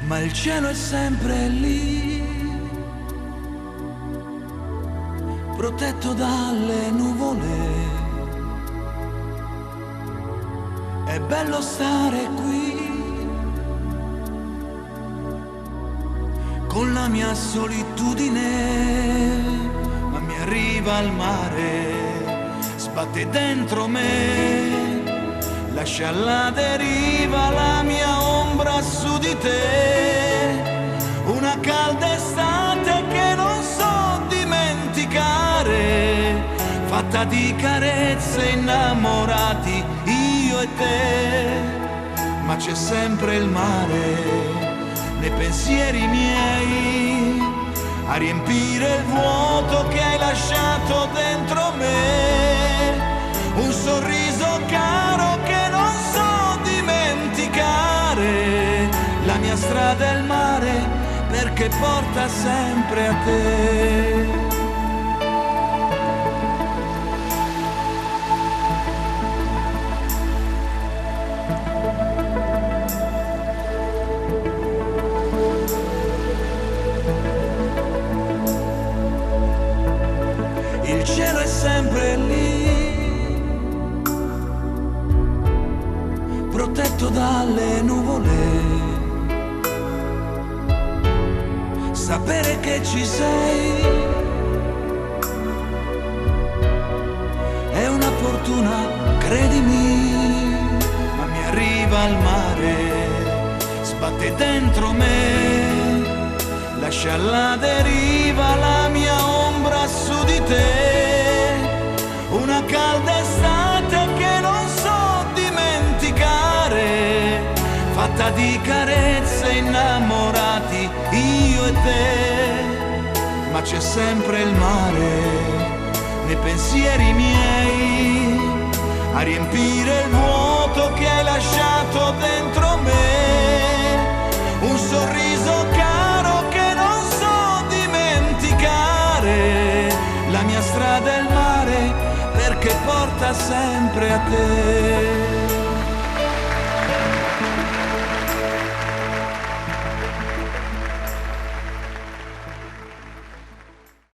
ma il cielo è sempre lì, protetto dalle nuvole. È bello stare qui con la mia solitudine, ma mi arriva il mare, sbatte dentro me, lascia alla deriva la mia ombra su di te. Una calda estate che non so dimenticare, fatta di carezze, innamorati io e te. Ma c'è sempre il mare nei pensieri miei, a riempire il vuoto che hai lasciato dentro me. Un sorriso caro che non so dimenticare, la mia strada è il mare perché porta sempre a te. Il cielo è sempre lì, protetto dalle nuvole. Sapere che ci sei è una fortuna, credimi, ma mi arriva il mare, sbatte dentro me, lascia alla deriva la mia ombra su di te. Una calda estate che non so dimenticare, fatta di carezze, innamorati io e te. Ma c'è sempre il mare nei pensieri miei, a riempire il vuoto che hai lasciato dentro me. Un sorriso caro che non so dimenticare, la mia strada è il mare perché porta sempre a te.